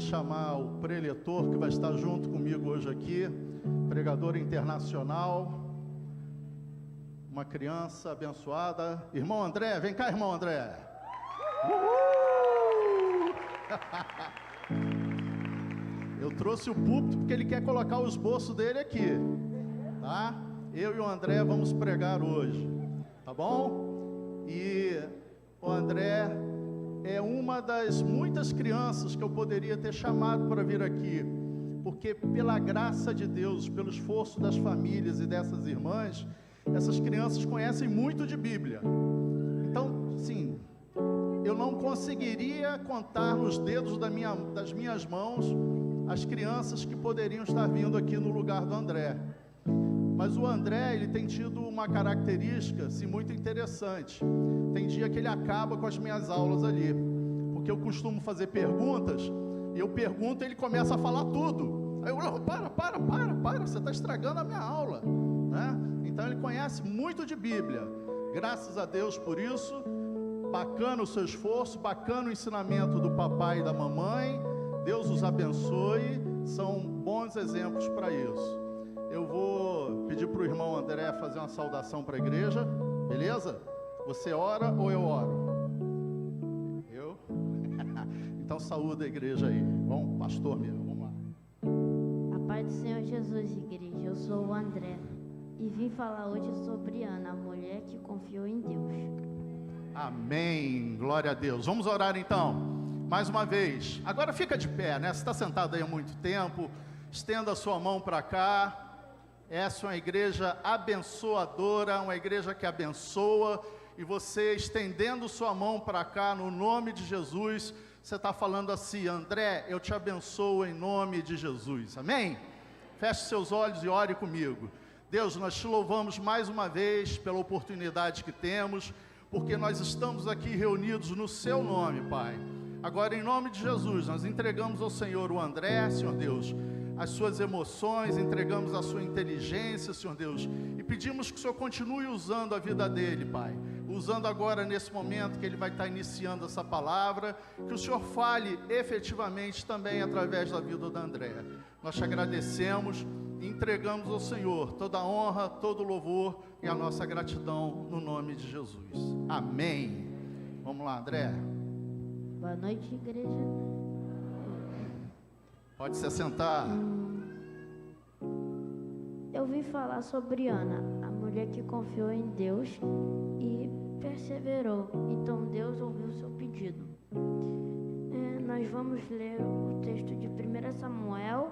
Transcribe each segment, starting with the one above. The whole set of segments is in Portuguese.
chamar o preletor que vai estar junto comigo hoje aqui, pregador internacional, uma criança abençoada. Irmão André, vem cá, irmão André. Eu trouxe o púlpito porque ele quer colocar o esboço dele aqui, tá? Eu e o André vamos pregar hoje, tá bom? E o André é uma das muitas crianças que eu poderia ter chamado para vir aqui, porque pela graça de Deus, pelo esforço das famílias e dessas irmãs, essas crianças conhecem muito de Bíblia. Então, sim, eu não conseguiria contar nos dedos das minhas mãos as crianças que poderiam estar vindo aqui no lugar do André. Mas o André, ele tem tido uma característica, assim, muito interessante. Tem dia que ele acaba com as minhas aulas ali, porque eu costumo fazer perguntas, e eu pergunto e ele começa a falar tudo. Aí eu falo, para, você está estragando a minha aula, né? Então ele conhece muito de Bíblia, graças a Deus por isso. Bacana o seu esforço, bacana o ensinamento do papai e da mamãe, Deus os abençoe, são bons exemplos para isso. Eu vou pedir para o irmão André fazer uma saudação para a igreja, beleza? Você ora ou eu oro? Eu? Então saúda a igreja aí. Bom, pastor meu, vamos lá. A paz do Senhor Jesus, igreja. Eu sou o André e vim falar hoje sobre Ana, a mulher que confiou em Deus. Amém, glória a Deus. Vamos orar então, mais uma vez. Agora fica de pé, né? Você está sentado aí há muito tempo, estenda a sua mão para cá. Essa é uma igreja abençoadora, uma igreja que abençoa, e você estendendo sua mão para cá, no nome de Jesus, você está falando assim: André, eu te abençoo em nome de Jesus, amém? Feche seus olhos e ore comigo. Deus, nós te louvamos mais uma vez pela oportunidade que temos, porque nós estamos aqui reunidos no seu nome, Pai. Agora, em nome de Jesus, nós entregamos ao Senhor o André, Senhor Deus, as suas emoções, entregamos a sua inteligência, Senhor Deus, e pedimos que o Senhor continue usando a vida dele, Pai, usando agora nesse momento que ele vai estar iniciando essa palavra, que o Senhor fale efetivamente também através da vida do André. Nós te agradecemos e entregamos ao Senhor toda a honra, todo o louvor e a nossa gratidão no nome de Jesus. Amém. Vamos lá, André. Boa noite, igreja. Pode se assentar. Eu vim falar sobre Ana, a mulher que confiou em Deus e perseverou. Então Deus ouviu seu pedido. Nós vamos ler o texto de 1 Samuel,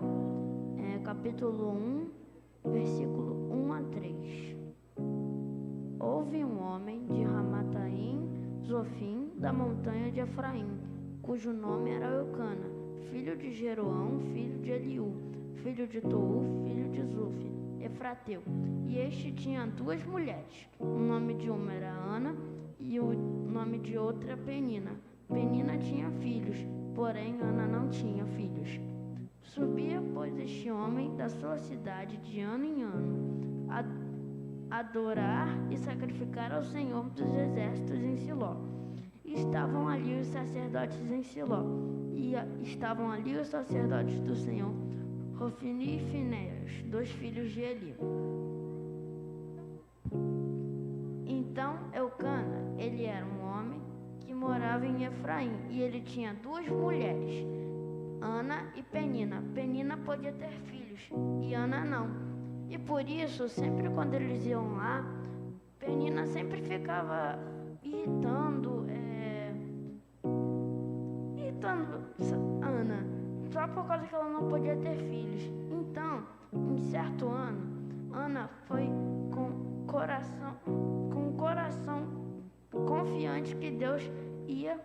capítulo 1, versículo 1 a 3. Houve um homem de Ramataim, Zofim, da montanha de Efraim, cujo nome era Eucana, filho de Jeroão, filho de Eliú, filho de Tou, filho de Zufi, Efrateu. E este tinha duas mulheres. O nome de uma era Ana e o nome de outra Penina. Penina tinha filhos, porém Ana não tinha filhos. Subia, pois, este homem da sua cidade de ano em ano, a adorar e sacrificar ao Senhor dos exércitos em Siló. E estavam ali os sacerdotes em Siló. E estavam ali os sacerdotes do Senhor, Rofini e Finéias, dois filhos de Eli. Então Eucana, ele era um homem que morava em Efraim, e ele tinha duas mulheres, Ana e Penina. Penina podia ter filhos, e Ana não. E por isso, sempre quando eles iam lá, Penina sempre ficava irritando Ana, só por causa que ela não podia ter filhos. Então, em certo ano, Ana foi com o coração confiante que Deus ia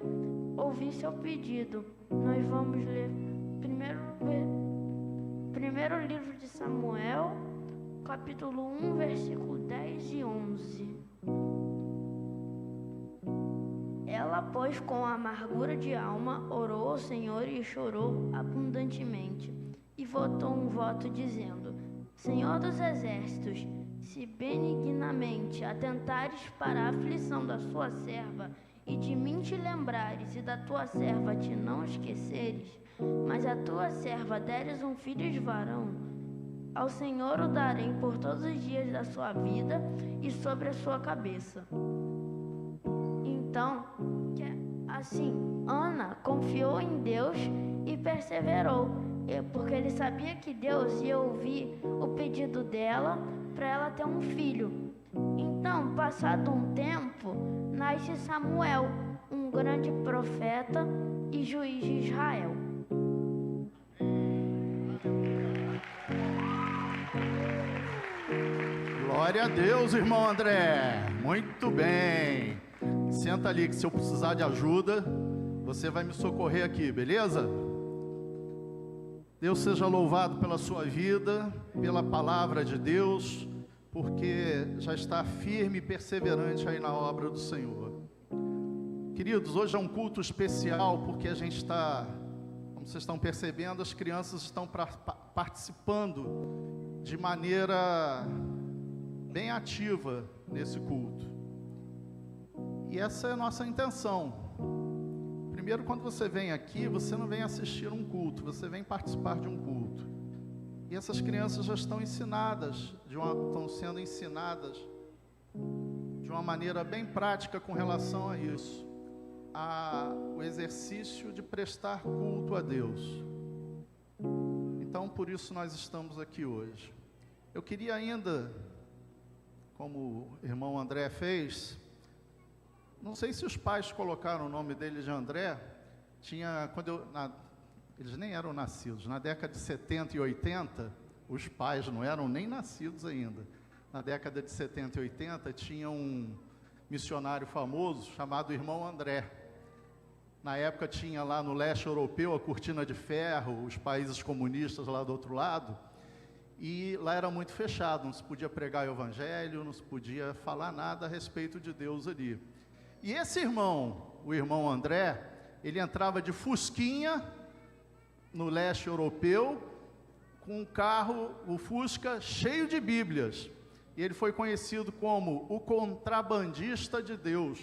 ouvir seu pedido. Nós vamos ler primeiro livro de Samuel, capítulo 1, versículo 10 e 11. Ela, pois, com amargura de alma, orou ao Senhor e chorou abundantemente, e votou um voto dizendo: Senhor dos exércitos, se benignamente atentares para a aflição da sua serva, e de mim te lembrares, e da tua serva te não esqueceres, mas a tua serva deres um filho de varão, ao Senhor o darei por todos os dias da sua vida e sobre a sua cabeça. Então, assim, Ana confiou em Deus e perseverou, porque ele sabia que Deus ia ouvir o pedido dela para ela ter um filho. Então, passado um tempo, nasce Samuel, um grande profeta e juiz de Israel. Glória a Deus, irmão André. Muito bem. Senta ali que se eu precisar de ajuda, você vai me socorrer aqui, beleza? Deus seja louvado pela sua vida, pela palavra de Deus, porque já está firme e perseverante aí na obra do Senhor. Queridos, hoje é um culto especial porque a gente está, como vocês estão percebendo, as crianças estão participando de maneira bem ativa nesse culto. E essa é a nossa intenção. Primeiro, quando você vem aqui, você não vem assistir um culto, você vem participar de um culto. E essas crianças já estão ensinadas, estão sendo ensinadas de uma maneira bem prática com relação a isso, o exercício de prestar culto a Deus. Então, por isso nós estamos aqui hoje. Eu queria ainda, como o irmão André fez, não sei se os pais colocaram o nome dele de André. Eles nem eram nascidos. Na década de 70 e 80, os pais não eram nem nascidos ainda. Na década de 70 e 80, tinha um missionário famoso chamado Irmão André. Na época tinha lá no leste europeu a cortina de ferro, os países comunistas lá do outro lado. E lá era muito fechado, não se podia pregar o evangelho, não se podia falar nada a respeito de Deus ali. E esse irmão, o irmão André, ele entrava de fusquinha no leste europeu, com um carro, o Fusca, cheio de Bíblias. E ele foi conhecido como o contrabandista de Deus,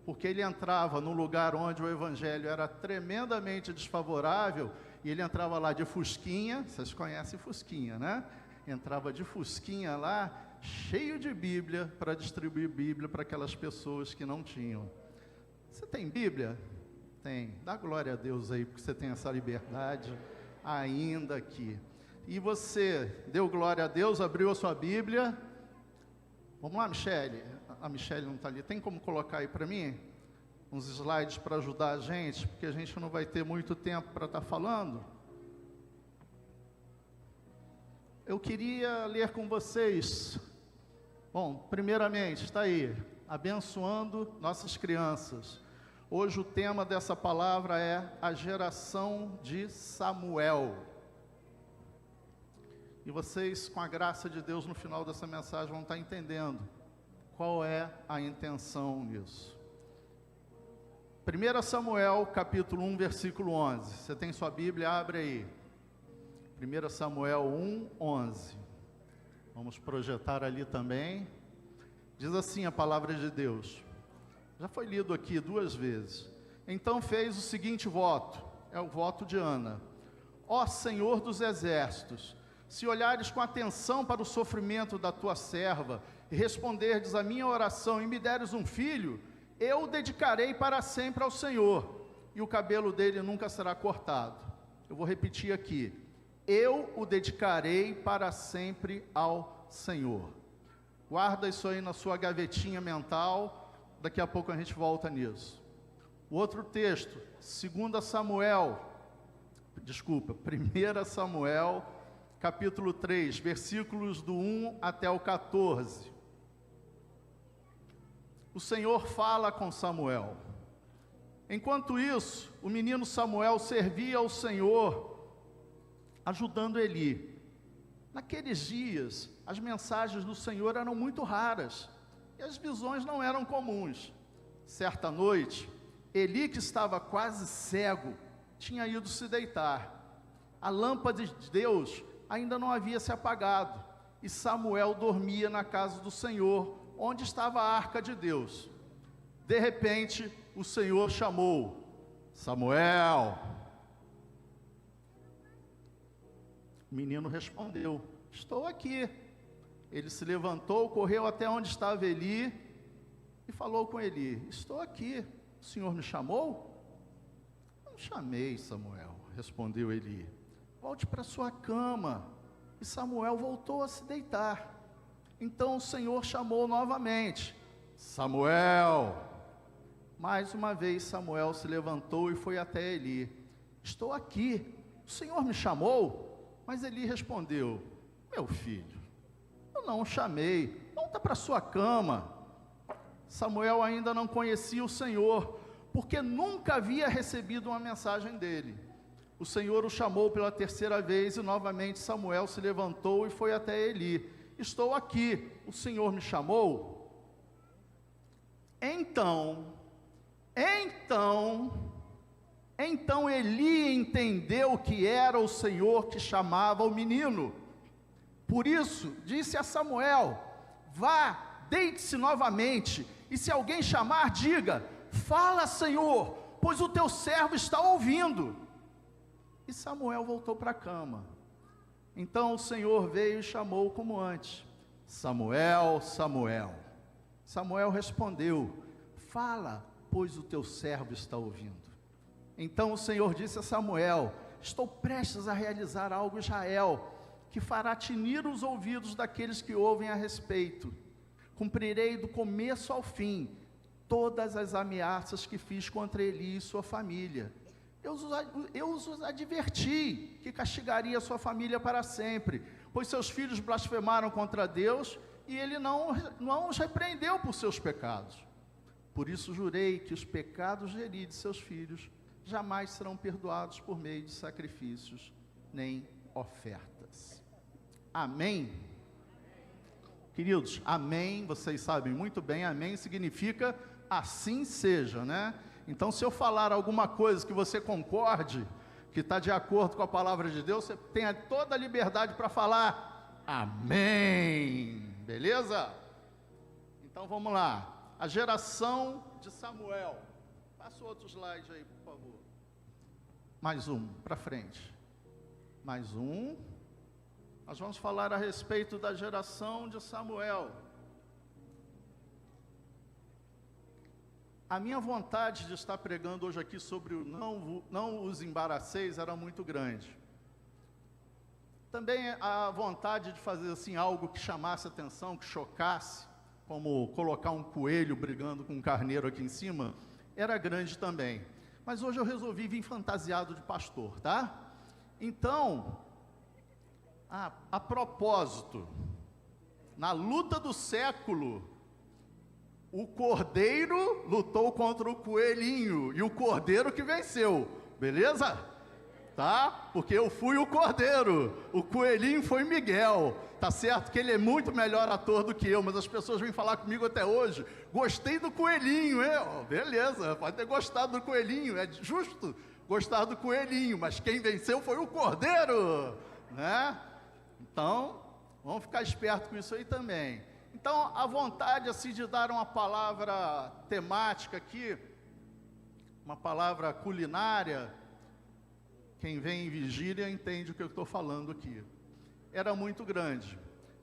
porque ele entrava num lugar onde o evangelho era tremendamente desfavorável, e ele entrava lá de fusquinha, vocês conhecem fusquinha, né? Entrava de fusquinha lá, cheio de Bíblia, para distribuir Bíblia para aquelas pessoas que não tinham. Você tem Bíblia? Tem. Dá glória a Deus aí, porque você tem essa liberdade ainda aqui. E você deu glória a Deus, abriu a sua Bíblia. Vamos lá, Michele. A Michele não está ali. Tem como colocar aí para mim uns slides para ajudar a gente, porque a gente não vai ter muito tempo para estar falando. Eu queria ler com vocês. Bom, primeiramente, está aí, abençoando nossas crianças. Hoje o tema dessa palavra é a geração de Samuel. E vocês, com a graça de Deus, no final dessa mensagem, vão estar entendendo qual é a intenção nisso. 1 Samuel, capítulo 1, versículo 11. Você tem sua Bíblia? Abre aí. 1 Samuel 1, 11. Vamos projetar ali também. Diz assim a palavra de Deus. Já foi lido aqui 2 vezes. Então fez o seguinte voto. É o voto de Ana. Ó Senhor dos exércitos, se olhares com atenção para o sofrimento da tua serva, e responderdes à minha oração, e me deres um filho, eu o dedicarei para sempre ao Senhor, e o cabelo dele nunca será cortado. Eu vou repetir aqui. Eu o dedicarei para sempre ao Senhor. Guarda isso aí na sua gavetinha mental, daqui a pouco a gente volta nisso. O outro texto, 1 Samuel, capítulo 3, versículos do 1 até o 14. O Senhor fala com Samuel. Enquanto isso, o menino Samuel servia ao Senhor, ajudando Eli. Naqueles dias, as mensagens do Senhor eram muito raras, e as visões não eram comuns. Certa noite, Eli, que estava quase cego, tinha ido se deitar. A lâmpada de Deus ainda não havia se apagado, e Samuel dormia na casa do Senhor, onde estava a arca de Deus. De repente, o Senhor chamou: Samuel. O menino respondeu: estou aqui. Ele se levantou, correu até onde estava Eli e falou com Eli: estou aqui, o Senhor me chamou? Não chamei, Samuel, respondeu Eli. Volte para sua cama. E Samuel voltou a se deitar. Então o Senhor chamou novamente: Samuel. Mais uma vez Samuel se levantou e foi até Eli: estou aqui, o Senhor me chamou? Mas Eli respondeu: meu filho, eu não o chamei, volta para sua cama. Samuel ainda não conhecia o Senhor, porque nunca havia recebido uma mensagem dele. O Senhor o chamou pela terceira vez e novamente Samuel se levantou e foi até Eli: estou aqui, o Senhor me chamou? Então Eli entendeu que era o Senhor que chamava o menino. Por isso, disse a Samuel: vá, deite-se novamente, e se alguém chamar, diga: fala, Senhor, pois o teu servo está ouvindo. E Samuel voltou para a cama. Então o Senhor veio e chamou como antes: Samuel, Samuel. Samuel respondeu: fala, pois o teu servo está ouvindo. Então o Senhor disse a Samuel: estou prestes a realizar algo em Israel, que fará tinir os ouvidos daqueles que ouvem a respeito. Cumprirei do começo ao fim todas as ameaças que fiz contra Eli e sua família. Eu os adverti que castigaria sua família para sempre, pois seus filhos blasfemaram contra Deus, e ele não os repreendeu por seus pecados. Por isso jurei que os pecados de Eli e de seus filhos jamais serão perdoados por meio de sacrifícios nem ofertas. Amém? Queridos, amém, vocês sabem muito bem, amém significa assim seja, né? Então, se eu falar alguma coisa que você concorde, que está de acordo com a palavra de Deus, você tem toda a liberdade para falar amém, beleza? Então vamos lá, a geração de Samuel. Passa outro slide aí, por favor. Mais um, para frente. Mais um. Nós vamos falar a respeito da geração de Samuel. A minha vontade de estar pregando hoje aqui sobre o não os embaraceis era muito grande. Também a vontade de fazer assim algo que chamasse atenção, que chocasse, como colocar um coelho brigando com um carneiro aqui em cima, era grande também. Mas hoje eu resolvi vir fantasiado de pastor, tá? Então, a propósito, na luta do século, o cordeiro lutou contra o coelhinho, e o cordeiro que venceu, beleza? Tá? Porque eu fui o cordeiro, o coelhinho foi Miguel, tá certo? Que ele é muito melhor ator do que eu, mas as pessoas vêm falar comigo até hoje: gostei do coelhinho, beleza, pode ter gostado do coelhinho, é justo gostar do coelhinho, mas quem venceu foi o cordeiro, né? Então, vamos ficar esperto com isso aí também. Então, a vontade assim de dar uma palavra temática aqui, uma palavra culinária, quem vem em vigília entende o que eu estou falando aqui, era muito grande.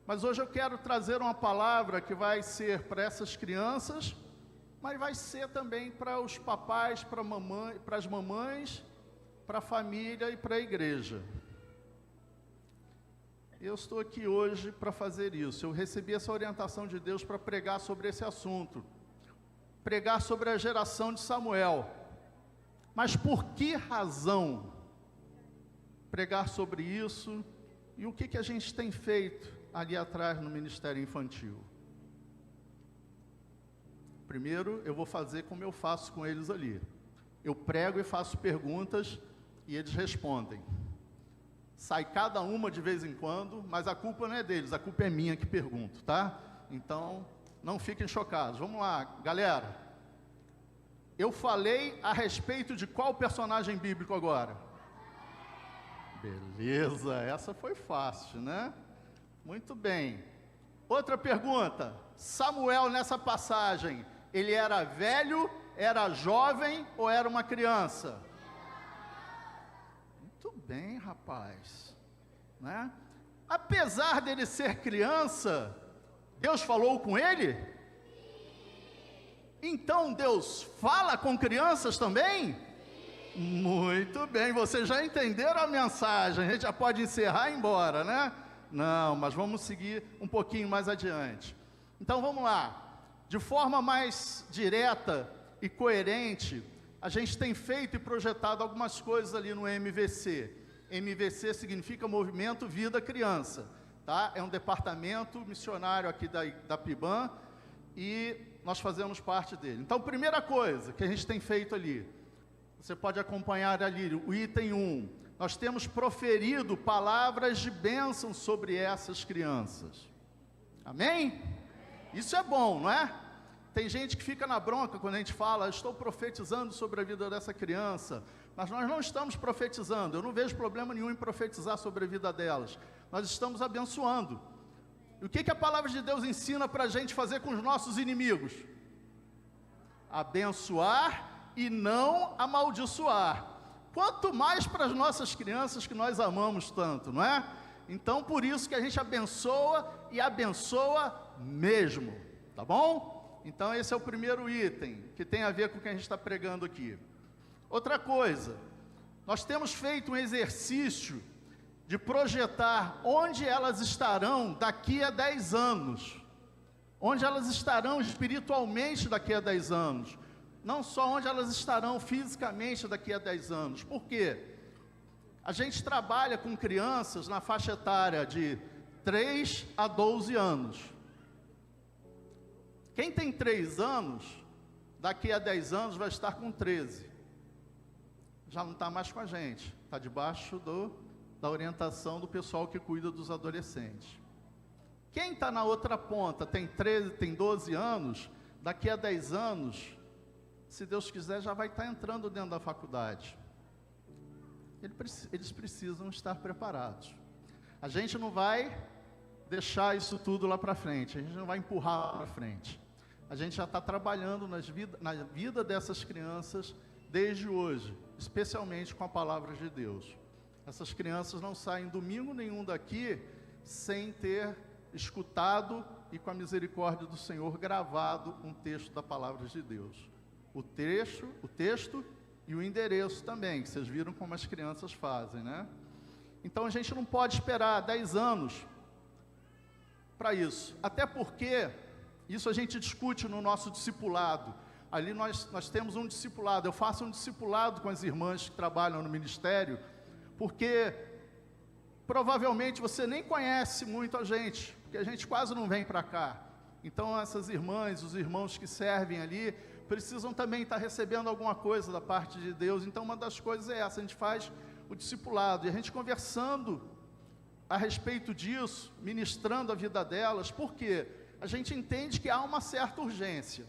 Mas hoje eu quero trazer uma palavra que vai ser para essas crianças, mas vai ser também para os papais, para as mamães, para a família e para a igreja. Eu estou aqui hoje para fazer isso. Eu recebi essa orientação de Deus para pregar sobre esse assunto, pregar sobre a geração de Samuel. Mas por que razão pregar sobre isso? E o que a gente tem feito ali atrás no Ministério Infantil? Primeiro, eu vou fazer como eu faço com eles ali. Eu prego e faço perguntas e eles respondem. Sai cada uma de vez em quando, mas a culpa não é deles, a culpa é minha que pergunto, tá? Então, não fiquem chocados. Vamos lá, galera. Eu falei a respeito de qual personagem bíblico agora? Beleza, essa foi fácil, né? Muito bem. Outra pergunta. Samuel, nessa passagem, ele era velho Era jovem ou era uma criança? Muito bem, rapaz, né? Apesar dele ser criança, Deus falou com ele? Então Deus fala com crianças também? Muito bem, vocês já entenderam a mensagem, a gente já pode encerrar e ir embora, né? Não, mas vamos seguir um pouquinho mais adiante. Então vamos lá, de forma mais direta e coerente, a gente tem feito e projetado algumas coisas ali no MVC. MVC significa Movimento Vida Criança, tá? É um departamento missionário aqui da PIBAM e nós fazemos parte dele. Então, primeira coisa que a gente tem feito ali, você pode acompanhar ali o item 1. Nós temos proferido palavras de bênção sobre essas crianças. Amém? Isso é bom, não é? Tem gente que fica na bronca quando a gente fala, estou profetizando sobre a vida dessa criança, mas nós não estamos profetizando, eu não vejo problema nenhum em profetizar sobre a vida delas, nós estamos abençoando. E o que a palavra de Deus ensina para a gente fazer com os nossos inimigos? Abençoar e não amaldiçoar. Quanto mais para as nossas crianças que nós amamos tanto, não é? Então, por isso que a gente abençoa e abençoa mesmo, tá bom? Então, esse é o primeiro item, que tem a ver com o que a gente está pregando aqui. Outra coisa, nós temos feito um exercício de projetar onde elas estarão daqui a 10 anos. Onde elas estarão espiritualmente daqui a 10 anos. Não só onde elas estarão fisicamente daqui a 10 anos. Por quê? A gente trabalha com crianças na faixa etária de 3 a 12 anos. Quem tem 3 anos, daqui a 10 anos vai estar com 13. Já não está mais com a gente, está debaixo da orientação do pessoal que cuida dos adolescentes. Quem está na outra ponta, tem 13, tem 12 anos, daqui a 10 anos, se Deus quiser, já vai estar entrando dentro da faculdade. Eles precisam estar preparados. A gente não vai deixar isso tudo lá para frente, a gente não vai empurrar lá para frente. A gente já está trabalhando na vida dessas crianças desde hoje, especialmente com a palavra de Deus. Essas crianças não saem domingo nenhum daqui sem ter escutado e com a misericórdia do Senhor gravado um texto da palavra de Deus. O texto e o endereço também, que vocês viram como as crianças fazem, né? Então a gente não pode esperar 10 anos para isso, até porque isso a gente discute no nosso discipulado. Ali nós temos um discipulado, eu faço um discipulado com as irmãs que trabalham no ministério, porque provavelmente você nem conhece muito a gente, porque a gente quase não vem para cá. Então essas irmãs, os irmãos que servem ali, precisam também estar recebendo alguma coisa da parte de Deus. Então uma das coisas é essa, a gente faz o discipulado, e a gente conversando a respeito disso, ministrando a vida delas, porque a gente entende que há uma certa urgência.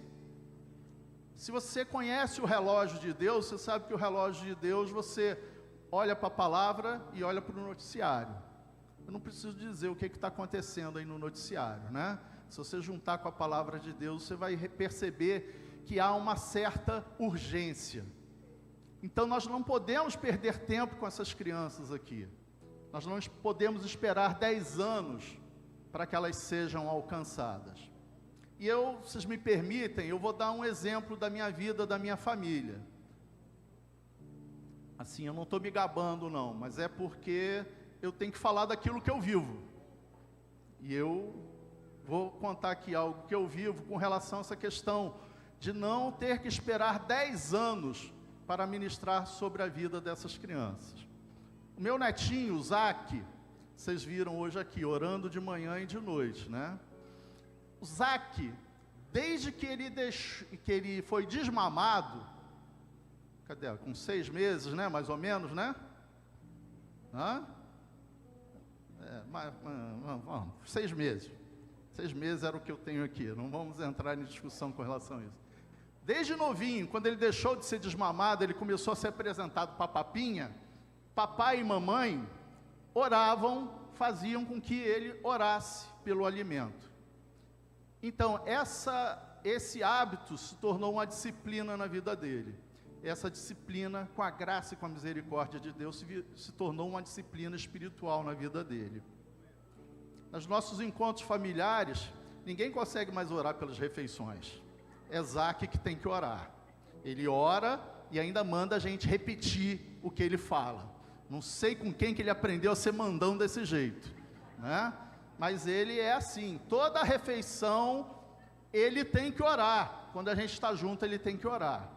Se você conhece o relógio de Deus, você sabe que o relógio de Deus, você olha para a palavra e olha para o noticiário. Eu não preciso dizer o que está acontecendo aí no noticiário, né? Se você juntar com a palavra de Deus, você vai perceber que há uma certa urgência. Então nós não podemos perder tempo com essas crianças aqui. Nós não podemos esperar 10 anos para que elas sejam alcançadas. E vocês me permitem, eu vou dar um exemplo da minha vida, da minha família. Assim, eu não estou me gabando não, mas é porque eu tenho que falar daquilo que eu vivo. E eu vou contar aqui algo que eu vivo com relação a essa questão de não ter que esperar 10 anos para ministrar sobre a vida dessas crianças. O meu netinho, o Zac, vocês viram hoje aqui, orando de manhã e de noite, né? O Zac, desde que ele foi desmamado, cadê? Com 6 meses, né? Mais ou menos, né? 6 meses. 6 meses era o que eu tenho aqui, não vamos entrar em discussão com relação a isso. Desde novinho, quando ele deixou de ser desmamado, ele começou a ser apresentado para papinha, papai e mamãe oravam, faziam com que ele orasse pelo alimento. Então, esse hábito se tornou uma disciplina na vida dele. Essa disciplina, com a graça e com a misericórdia de Deus, se tornou uma disciplina espiritual na vida dele. Nos nossos encontros familiares, ninguém consegue mais orar pelas refeições. É Zaque que tem que orar. Ele ora e ainda manda a gente repetir o que ele fala. Não sei com quem que ele aprendeu a ser mandão desse jeito, né? Mas ele é assim, toda refeição ele tem que orar. Quando a gente está junto, ele tem que orar.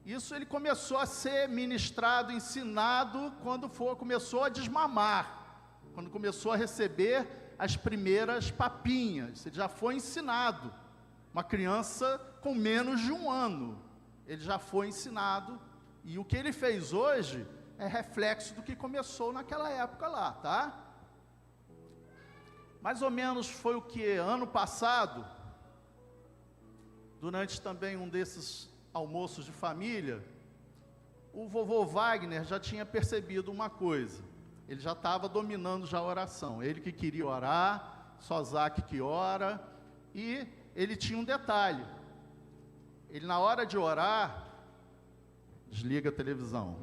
Isso ele começou a ser ministrado, ensinado, quando começou a desmamar, quando começou a receber as primeiras papinhas. Ele já foi ensinado. Uma criança com menos de 1 ano, ele já foi ensinado, e o que ele fez hoje é reflexo do que começou naquela época lá, tá? Mais ou menos foi o que ano passado, durante também um desses almoços de família, o vovô Wagner já tinha percebido uma coisa. Ele já estava dominando já a oração. Ele que queria orar, só Zaque que ora, e ele tinha um detalhe. Ele, na hora de orar, desliga a televisão.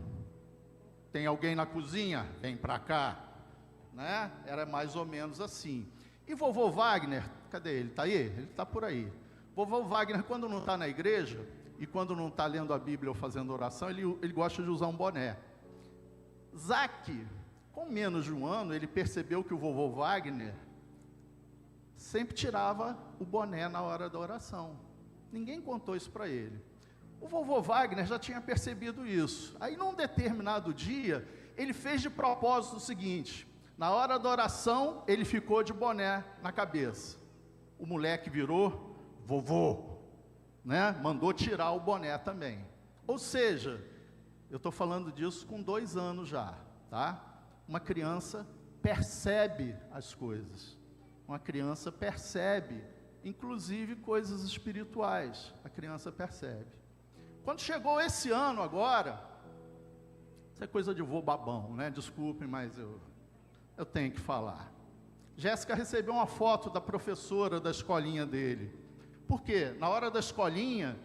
Tem alguém na cozinha? Vem para cá. Né? Era mais ou menos assim. E vovô Wagner, cadê ele? Está aí? Ele está por aí. Vovô Wagner, quando não está na igreja, e quando não está lendo a Bíblia ou fazendo oração, ele gosta de usar um boné. Zaque, com menos de 1 ano, ele percebeu que o vovô Wagner sempre tirava o boné na hora da oração. Ninguém contou isso para ele. O vovô Wagner já tinha percebido isso. Aí, num determinado dia, ele fez de propósito o seguinte: na hora da oração, ele ficou de boné na cabeça. O moleque virou vovô, né? Mandou tirar o boné também. Ou seja, eu estou falando disso com 2 anos já, tá? Uma criança percebe as coisas. Uma criança percebe, inclusive coisas espirituais. A criança percebe. Quando chegou esse ano agora, isso é coisa de vô babão, né? Desculpem, mas eu tenho que falar. Jéssica recebeu uma foto da professora da escolinha dele. Por quê? Na hora da escolinha,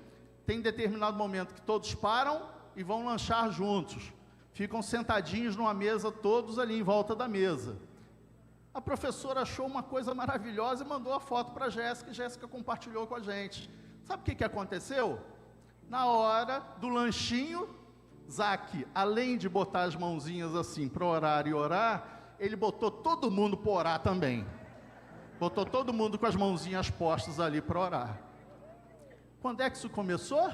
tem determinado momento que todos param e vão lanchar juntos. Ficam sentadinhos numa mesa, todos ali em volta da mesa. A professora achou uma coisa maravilhosa e mandou a foto para a Jéssica, e Jéssica compartilhou com a gente. Sabe o que aconteceu? Na hora do lanchinho, Zaque, além de botar as mãozinhas assim para orar e orar, ele botou todo mundo para orar também. Botou todo mundo com as mãozinhas postas ali para orar. Quando é que isso começou?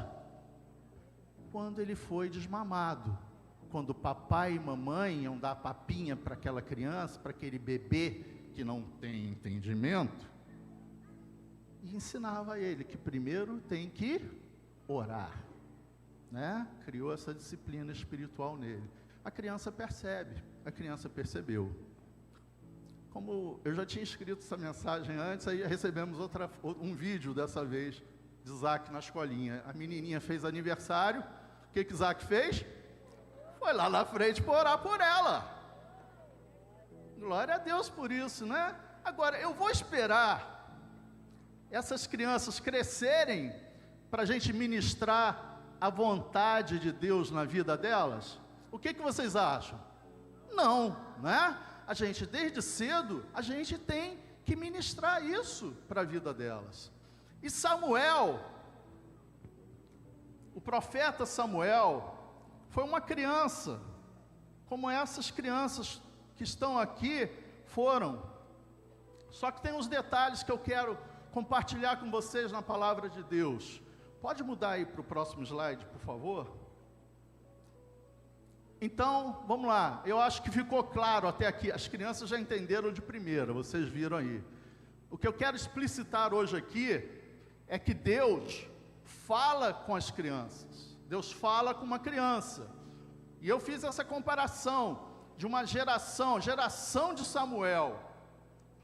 Quando ele foi desmamado. Quando papai e mamãe iam dar papinha para aquela criança, para aquele bebê que não tem entendimento, e ensinava ele que primeiro tem que orar, né? Criou essa disciplina espiritual nele. A criança percebe, a criança percebeu. Como eu já tinha escrito essa mensagem antes, aí recebemos um vídeo dessa vez de Zaque na escolinha. A menininha fez aniversário, o que Zaque fez? Foi lá na frente para orar por ela. Glória a Deus por isso, né? Agora, eu vou esperar essas crianças crescerem para a gente ministrar a vontade de Deus na vida delas? O que vocês acham? Não, né? A gente, desde cedo, a gente tem que ministrar isso para a vida delas. E Samuel, o profeta Samuel, foi uma criança, como essas crianças que estão aqui foram. Só que tem uns detalhes que eu quero compartilhar com vocês na palavra de Deus. Pode mudar aí para o próximo slide, por favor? Então, vamos lá, eu acho que ficou claro até aqui, as crianças já entenderam de primeira, vocês viram aí. O que eu quero explicitar hoje aqui, é que Deus fala com as crianças, Deus fala com uma criança, e eu fiz essa comparação, de uma geração de Samuel,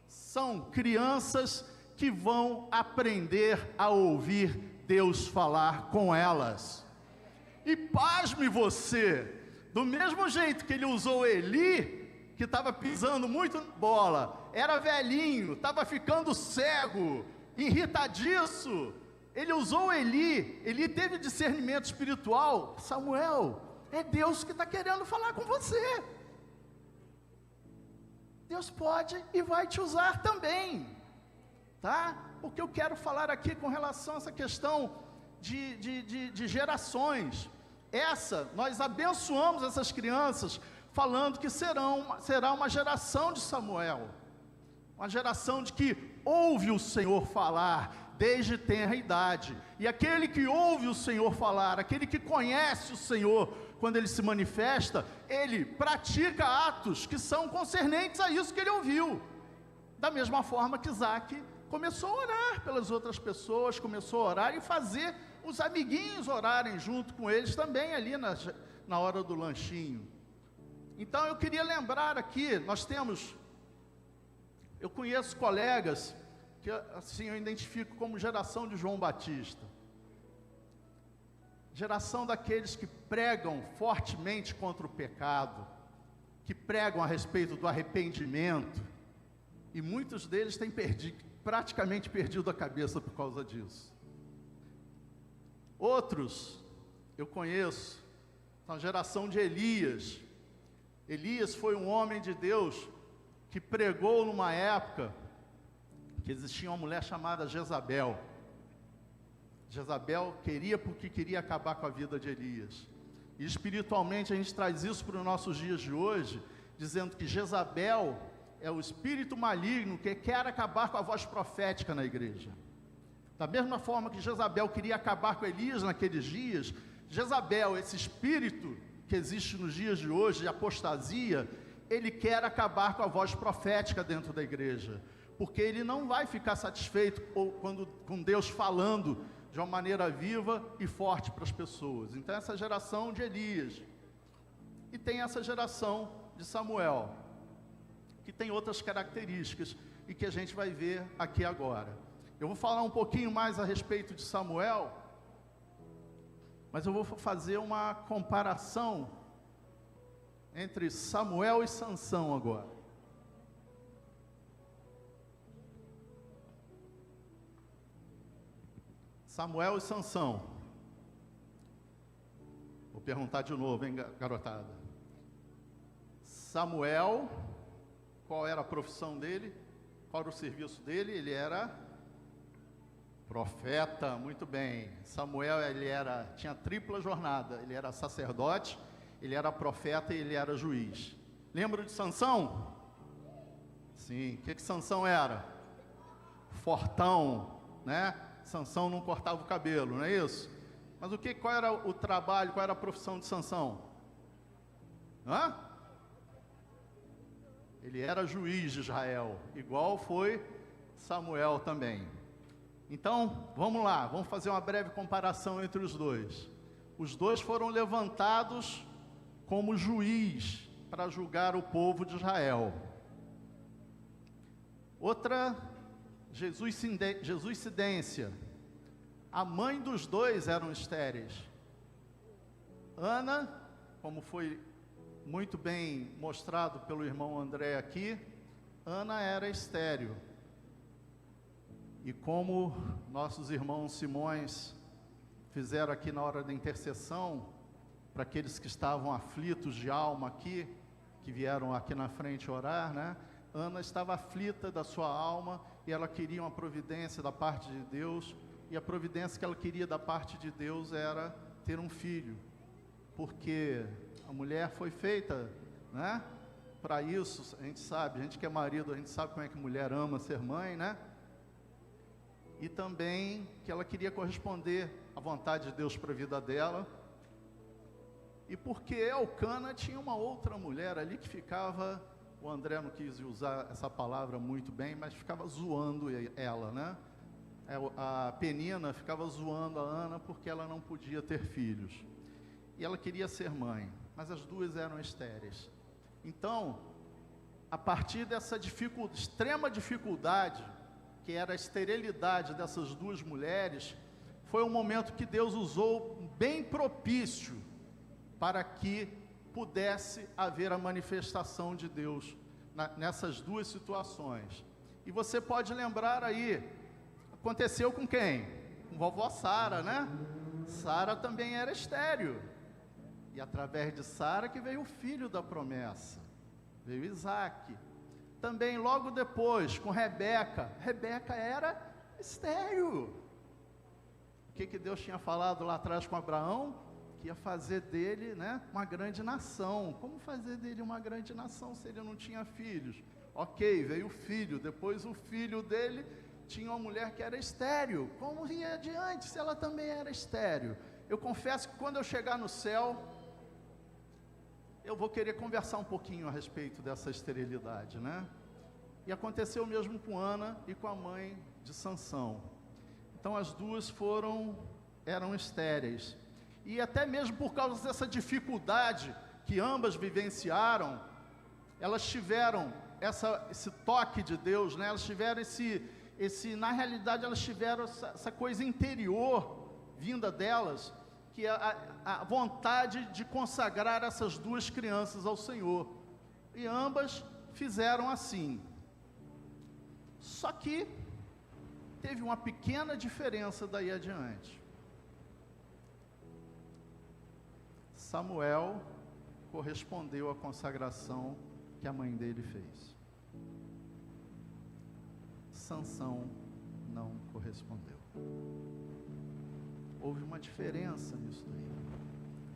são crianças que vão aprender a ouvir Deus falar com elas, e pasme você, do mesmo jeito que ele usou Eli, que estava pisando muito bola, era velhinho, estava ficando cego, irritadiço, Ele usou Eli teve discernimento espiritual. Samuel, é Deus que está querendo falar com você. Deus pode e vai te usar também, tá? Porque eu quero falar aqui com relação a essa questão de gerações. Nós abençoamos essas crianças, falando que será uma geração de Samuel, uma geração de que ouve o Senhor falar, desde tenra idade, e aquele que ouve o Senhor falar, aquele que conhece o Senhor, quando ele se manifesta, ele pratica atos que são concernentes a isso que ele ouviu, da mesma forma que Isaac começou a orar pelas outras pessoas, começou a orar e fazer os amiguinhos orarem junto com eles também ali na hora do lanchinho. Então eu queria lembrar aqui, eu conheço colegas que assim eu identifico como geração de João Batista, geração daqueles que pregam fortemente contra o pecado, que pregam a respeito do arrependimento, e muitos deles têm praticamente perdido a cabeça por causa disso. Outros, eu conheço, são a geração de Elias. Elias foi um homem de Deus que pregou numa época que existia uma mulher chamada Jezabel. Jezabel queria acabar com a vida de Elias. E espiritualmente a gente traz isso para os nossos dias de hoje, dizendo que Jezabel é o espírito maligno que quer acabar com a voz profética na igreja. Da mesma forma que Jezabel queria acabar com Elias naqueles dias, Jezabel, esse espírito que existe nos dias de hoje, de apostasia, ele quer acabar com a voz profética dentro da igreja, porque ele não vai ficar satisfeito com Deus falando de uma maneira viva e forte para as pessoas. Então essa geração de Elias, e tem essa geração de Samuel, que tem outras características, e que a gente vai ver aqui agora. Eu vou falar um pouquinho mais a respeito de Samuel, mas eu vou fazer uma comparação entre Samuel e Sansão agora. Samuel e Sansão. Vou perguntar de novo, hein, garotada. Samuel, qual era a profissão dele? Qual era o serviço dele? Ele era profeta, muito bem. Samuel, tinha tripla jornada. Ele era sacerdote, ele era profeta e ele era juiz. Lembra de Sansão? Sim. O que Sansão era? Fortão, né? Sansão não cortava o cabelo, não é isso? Mas qual era o trabalho, qual era a profissão de Sansão? Ele era juiz de Israel, igual foi Samuel também. Então, vamos lá, vamos fazer uma breve comparação entre os dois. Os dois foram levantados como juiz para julgar o povo de Israel. Outra, Jesuicidência. A mãe dos dois eram estéreis. Ana, como foi muito bem mostrado pelo irmão André aqui, Ana era estéril. E como nossos irmãos Simões fizeram aqui na hora da intercessão, para aqueles que estavam aflitos de alma aqui, que vieram aqui na frente orar, né? Ana estava aflita da sua alma, e ela queria uma providência da parte de Deus, e a providência que ela queria da parte de Deus era ter um filho, porque a mulher foi feita, né? Para isso, a gente sabe, a gente que é marido, a gente sabe como é que mulher ama ser mãe, né? E também que ela queria corresponder à vontade de Deus para a vida dela, e porque Elcana tinha uma outra mulher ali que ficava, o André não quis usar essa palavra muito bem, mas ficava zoando ela, né? A Penina ficava zoando a Ana porque ela não podia ter filhos, e ela queria ser mãe, mas as duas eram estéreis. Então, a partir dessa extrema dificuldade, que era a esterilidade dessas duas mulheres, foi um momento que Deus usou bem propício para que pudesse haver a manifestação de Deus nessas duas situações. E você pode lembrar aí, aconteceu com quem? vovó Sara, né? Sara também era estéril. E através de Sara que veio o filho da promessa, veio Isaac. Também logo depois com Rebeca, Rebeca era estéril. O que Deus tinha falado lá atrás com Abraão? Que ia fazer dele, né, uma grande nação. Como fazer dele uma grande nação se ele não tinha filhos? Ok, veio o filho, depois o filho dele tinha uma mulher que era estéril. Como ia adiante se ela também era estéril? Eu confesso que quando eu chegar no céu, eu vou querer conversar um pouquinho a respeito dessa esterilidade, né? E aconteceu mesmo com Ana e com a mãe de Sansão. Então as duas eram estéreis. E até mesmo por causa dessa dificuldade que ambas vivenciaram, elas tiveram esse toque de Deus, né? Elas tiveram na realidade elas tiveram essa coisa interior vinda delas, que é a vontade de consagrar essas duas crianças ao Senhor. E ambas fizeram assim. Só que teve uma pequena diferença daí adiante. Samuel correspondeu à consagração que a mãe dele fez. Sansão não correspondeu. Houve uma diferença nisso daí.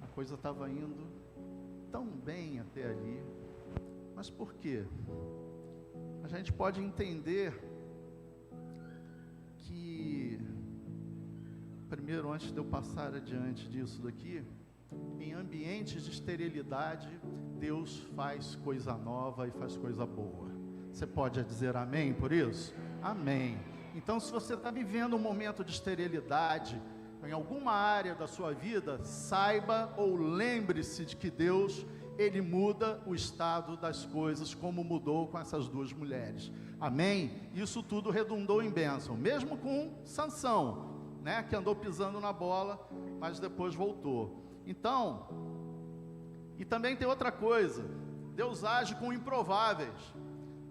A coisa estava indo tão bem até ali. Mas por quê? A gente pode entender que, primeiro, antes de eu passar adiante disso daqui, em ambientes de esterilidade, Deus faz coisa nova e faz coisa boa. Você pode dizer amém por isso? Amém. Então, se você está vivendo um momento de esterilidade, em alguma área da sua vida, saiba ou lembre-se de que Deus, Ele muda o estado das coisas, como mudou com essas duas mulheres. Amém? Isso tudo redundou em bênção, mesmo com Sansão, né, que andou pisando na bola, mas depois voltou. Então, e também tem outra coisa, Deus age com improváveis.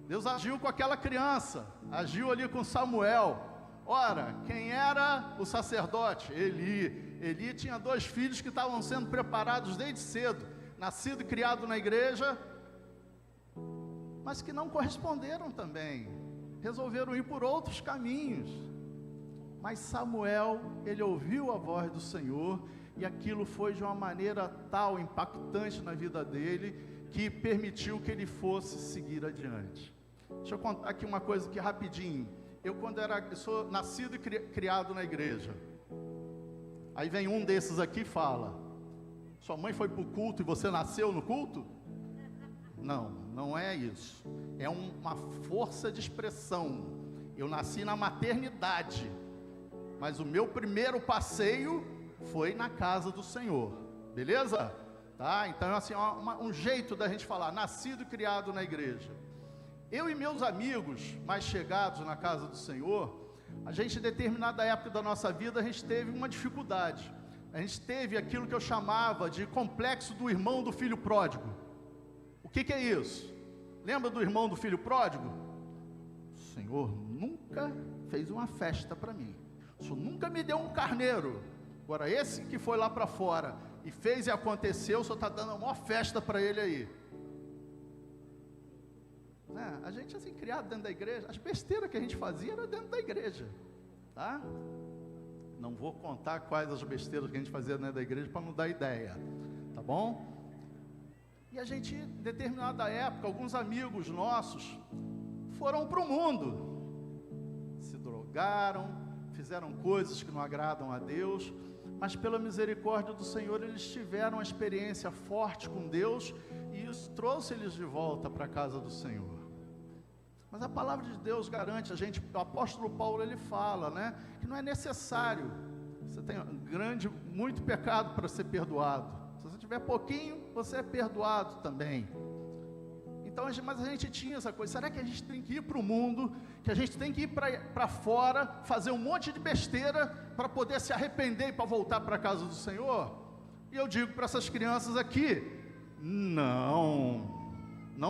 Deus agiu com aquela criança, agiu ali com Samuel. Ora, quem era o sacerdote? Eli. Eli tinha 2 filhos que estavam sendo preparados desde cedo, nascido e criado na igreja, mas que não corresponderam também, resolveram ir por outros caminhos. Mas Samuel, ele ouviu a voz do Senhor, e aquilo foi de uma maneira tal, impactante na vida dele, que permitiu que ele fosse seguir adiante. Deixa eu contar aqui uma coisa aqui rapidinho. Eu sou nascido e criado na igreja. Aí vem um desses aqui e fala: sua mãe foi para o culto e você nasceu no culto? Não, não é isso. É uma força de expressão. Eu nasci na maternidade, mas o meu primeiro passeio foi na casa do Senhor. Beleza? Tá? Então, assim, um jeito da gente falar, nascido e criado na igreja. Eu e meus amigos mais chegados na casa do Senhor, a gente, em determinada época da nossa vida, a gente teve uma dificuldade. A gente teve aquilo que eu chamava de complexo do irmão do filho pródigo. O que é isso? Lembra do irmão do filho pródigo? O Senhor nunca fez uma festa para mim. O Senhor nunca me deu um carneiro. Agora, esse que foi lá para fora e fez e aconteceu, o Senhor está dando uma maior festa para ele aí. Né? A gente, assim, criado dentro da igreja, as besteiras que a gente fazia era dentro da igreja, tá? Não vou contar quais as besteiras que a gente fazia dentro da igreja para não dar ideia, tá bom? E a gente, em determinada época, alguns amigos nossos foram para o mundo, se drogaram, fizeram coisas que não agradam a Deus, mas pela misericórdia do Senhor, eles tiveram uma experiência forte com Deus, e isso trouxe eles de volta para a casa do Senhor. Mas a palavra de Deus garante, o apóstolo Paulo, ele fala, né, que não é necessário, você tem muito pecado para ser perdoado. Se você tiver pouquinho, você é perdoado também. Então, mas a gente tinha essa coisa, será que a gente tem que ir para o mundo, que a gente tem que ir para fora, fazer um monte de besteira, para poder se arrepender e para voltar para a casa do Senhor? E eu digo para essas crianças aqui, não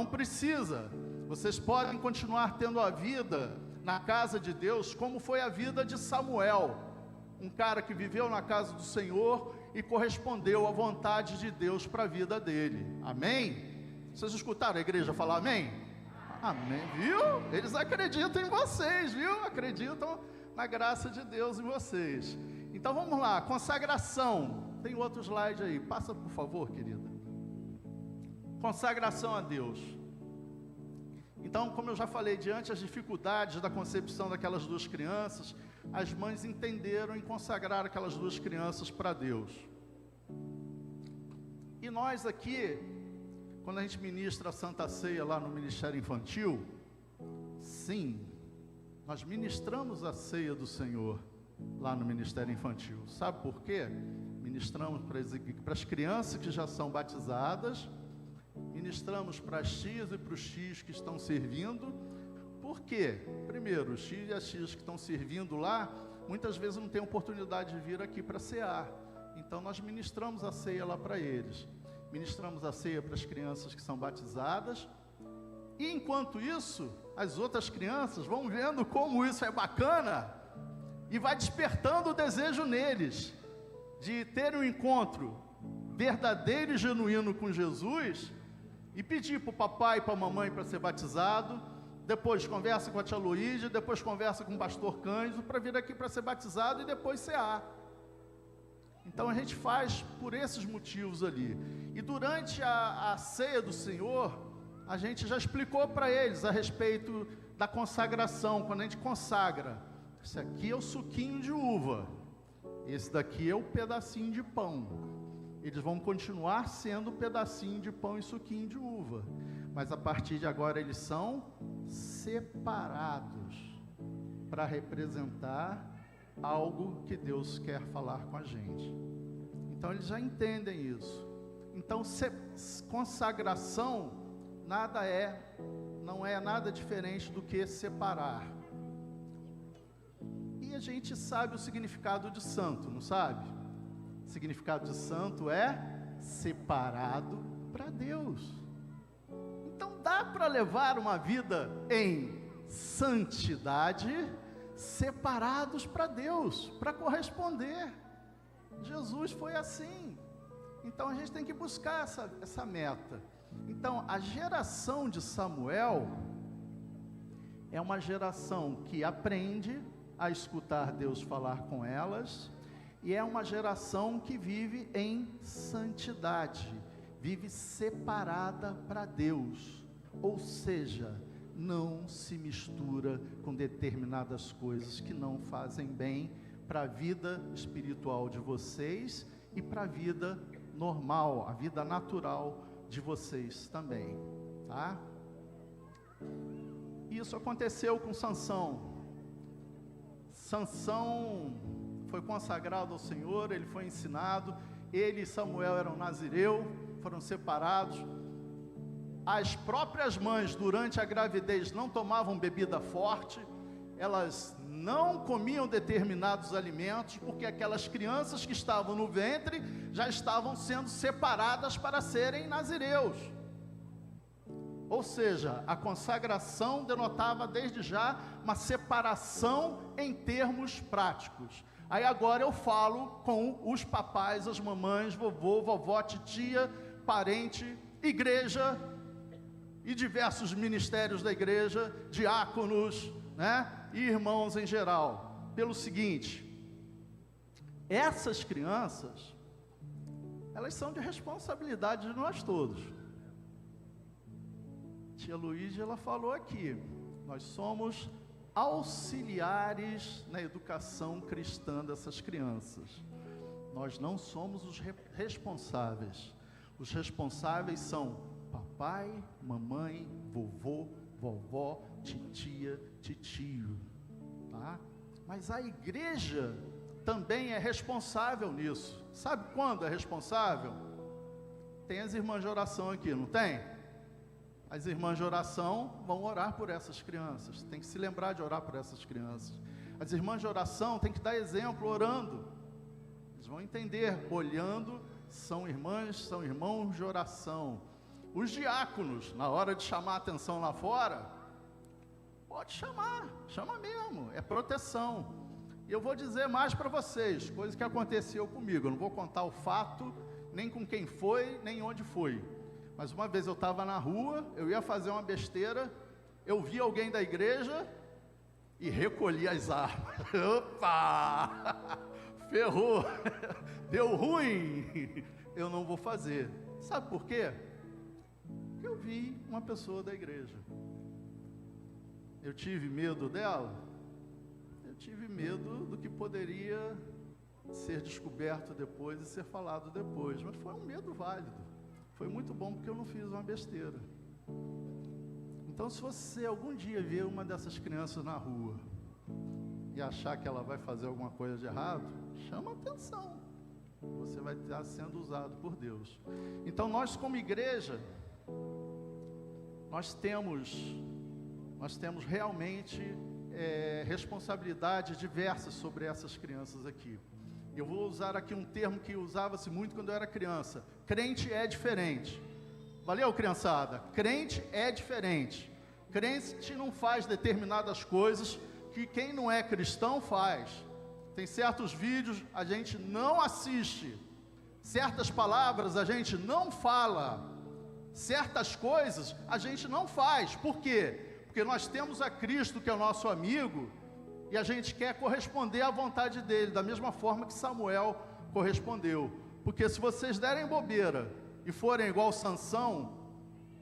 precisa. Vocês podem continuar tendo a vida na casa de Deus, como foi a vida de Samuel. um cara que viveu na casa do Senhor e correspondeu à vontade de Deus para a vida dele. Amém? Vocês escutaram a igreja falar amém? Amém, viu? Eles acreditam em vocês, viu? Acreditam na graça de Deus em vocês. Então vamos lá, consagração. Tem outro slide aí, passa por favor, querida. Consagração a Deus. Então, como eu já falei, diante das dificuldades da concepção daquelas duas crianças, as mães entenderam em consagrar aquelas duas crianças para Deus. E nós aqui, quando a gente ministra a Santa Ceia lá no Ministério Infantil, sim, nós ministramos a ceia do Senhor lá no Ministério Infantil. Sabe por quê? Ministramos para as crianças que já são batizadas, ministramos para as tias e para os tios que estão servindo. Por quê? Primeiro, os tios e as tias que estão servindo lá, muitas vezes não têm oportunidade de vir aqui para cear. Então nós ministramos a ceia lá para eles. Ministramos a ceia para as crianças que são batizadas. E enquanto isso, as outras crianças vão vendo como isso é bacana e vai despertando o desejo neles de terem um encontro verdadeiro e genuíno com Jesus e pedir para o papai e para a mamãe para ser batizado. Depois conversa com a tia Luísa, depois conversa com o pastor Cândido para vir aqui para ser batizado e depois cear. Então a gente faz por esses motivos ali. E durante a ceia do Senhor, a gente já explicou para eles a respeito da consagração. Quando a gente consagra, esse aqui é o suquinho de uva, esse daqui é o pedacinho de pão. Eles vão continuar sendo pedacinho de pão e suquinho de uva, mas a partir de agora eles são separados para representar algo que Deus quer falar com a gente. Então eles já entendem isso. Então consagração não é nada diferente do que separar. E a gente sabe o significado de santo, não sabe? O significado de santo é separado para Deus. Então dá para levar uma vida em santidade, separados para Deus, para corresponder. Jesus foi assim. Então a gente tem que buscar essa meta. Então a geração de Samuel é uma geração que aprende a escutar Deus falar com elas, e é uma geração que vive em santidade, vive separada para Deus, ou seja, não se mistura com determinadas coisas que não fazem bem para a vida espiritual de vocês e para a vida normal, a vida natural de vocês também, tá? Isso aconteceu com Sansão. Sansão foi consagrado ao Senhor, ele foi ensinado, ele e Samuel eram nazireu, foram separados. As próprias mães, durante a gravidez, não tomavam bebida forte, elas não comiam determinados alimentos, porque aquelas crianças que estavam no ventre já estavam sendo separadas para serem nazireus. Ou seja, a consagração denotava desde já uma separação em termos práticos. Aí agora eu falo com os papais, as mamães, vovô, vovó, titia, parente, igreja e diversos ministérios da igreja, diáconos, né, e irmãos em geral, pelo seguinte: essas crianças, elas são de responsabilidade de nós todos. Tia Luísa, ela falou aqui, nós somos auxiliares na educação cristã dessas crianças. Nós não somos os responsáveis. Os responsáveis são papai, mamãe, vovô, vovó, titia, titio, tá? Mas a igreja também é responsável nisso. Sabe quando é responsável? Tem as irmãs de oração aqui, não tem? As irmãs de oração vão orar por essas crianças, tem que se lembrar de orar por essas crianças. As irmãs de oração têm que dar exemplo orando. Eles vão entender, olhando, são irmãs, são irmãos de oração. Os diáconos, na hora de chamar a atenção lá fora, pode chamar, chama mesmo, é proteção. E eu vou dizer mais para vocês, coisa que aconteceu comigo. Eu não vou contar o fato, nem com quem foi, nem onde foi. Mas uma vez eu estava na rua, eu ia fazer uma besteira, eu vi alguém da igreja e recolhi as armas. Opa! Ferrou! Deu ruim! Eu não vou fazer. Sabe por quê? Porque eu vi uma pessoa da igreja. Eu tive medo dela? Eu tive medo do que poderia ser descoberto depois e ser falado depois. Mas foi um medo válido. Foi muito bom porque eu não fiz uma besteira. Então, se você algum dia ver uma dessas crianças na rua e achar que ela vai fazer alguma coisa de errado, chama atenção. Você vai estar sendo usado por Deus. Então, nós como igreja, nós temos realmente responsabilidades diversas sobre essas crianças aqui. Eu vou usar aqui um termo que usava-se muito quando eu era criança. Crente é diferente. Valeu, criançada? Crente é diferente. Crente não faz determinadas coisas que quem não é cristão faz. Tem certos vídeos a gente não assiste. Certas palavras a gente não fala. Certas coisas a gente não faz. Por quê? Porque nós temos a Cristo, que é o nosso amigo, e a gente quer corresponder à vontade dele, da mesma forma que Samuel correspondeu. Porque se vocês derem bobeira e forem igual Sansão,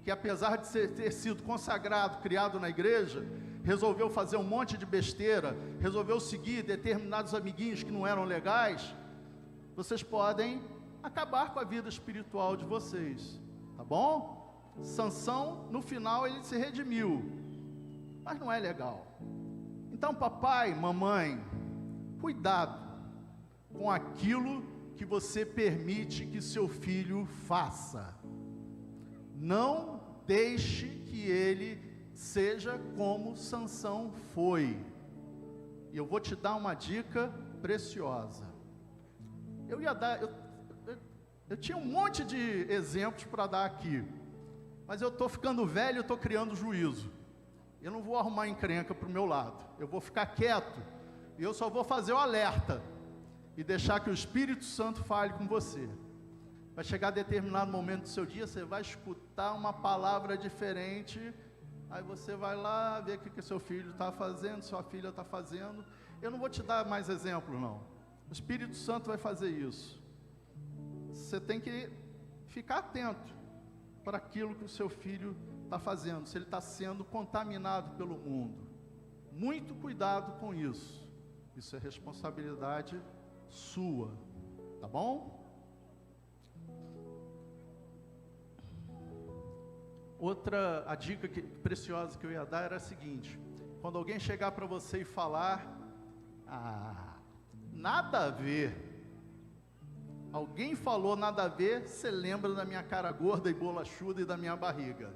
que apesar de ter sido consagrado, criado na igreja, resolveu fazer um monte de besteira, resolveu seguir determinados amiguinhos que não eram legais, vocês podem acabar com a vida espiritual de vocês, tá bom? Sansão, no final, ele se redimiu, mas não é legal. Então, papai, mamãe, cuidado com aquilo que você permite que seu filho faça. Não deixe que ele seja como Sansão foi. E eu vou te dar uma dica preciosa. Eu tinha um monte de exemplos para dar aqui, mas eu estou ficando velho, eu estou criando juízo. Eu não vou arrumar encrenca para o meu lado. Eu vou ficar quieto e eu só vou fazer o alerta e deixar que o Espírito Santo fale com você. Vai chegar determinado momento do seu dia, você vai escutar uma palavra diferente, aí você vai lá ver o que seu filho está fazendo, sua filha está fazendo. Eu não vou te dar mais exemplo, não. O Espírito Santo vai fazer isso. Você tem que ficar atento para aquilo que o seu filho está fazendo, se ele está sendo contaminado pelo mundo. Muito cuidado com isso. Isso é responsabilidade sua, tá bom? A dica preciosa que eu ia dar era a seguinte: quando alguém chegar para você e falar, nada a ver, alguém falou nada a ver, você lembra da minha cara gorda e bolachuda e da minha barriga.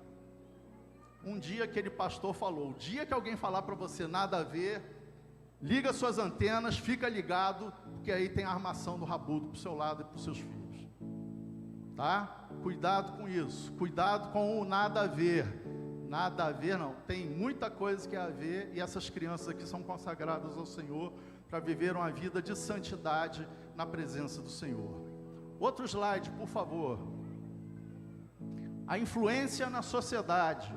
Um dia aquele pastor falou: o dia que alguém falar para você nada a ver, liga suas antenas, fica ligado, porque aí tem a armação do rabudo para o seu lado e para os seus filhos. Tá? Cuidado com isso, cuidado com o nada a ver. Nada a ver não, tem muita coisa que é a ver, e essas crianças aqui são consagradas ao Senhor para viver uma vida de santidade na presença do Senhor. Outro slide, por favor. A influência na sociedade.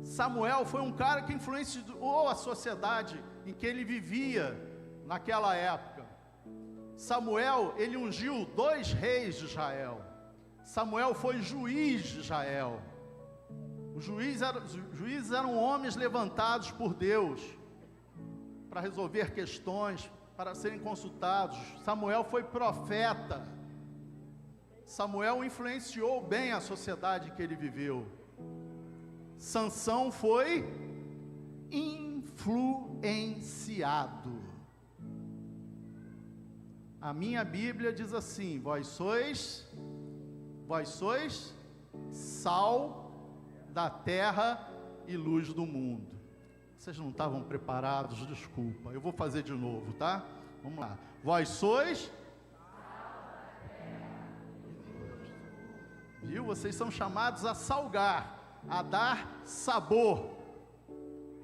Samuel foi um cara que influenciou a sociedade em que ele vivia naquela época. Samuel, ele ungiu 2 reis de Israel. Samuel foi juiz de Israel. Os juízes eram homens levantados por Deus para resolver questões, para serem consultados. Samuel foi profeta. Samuel influenciou bem a sociedade em que ele viveu. Sansão foi influenciado. A minha Bíblia diz assim: vós sois sal da terra e luz do mundo. Vocês não estavam preparados? Desculpa, eu vou fazer de novo, tá? Vamos lá. Vós sois, viu? Vocês são chamados a salgar, a dar sabor.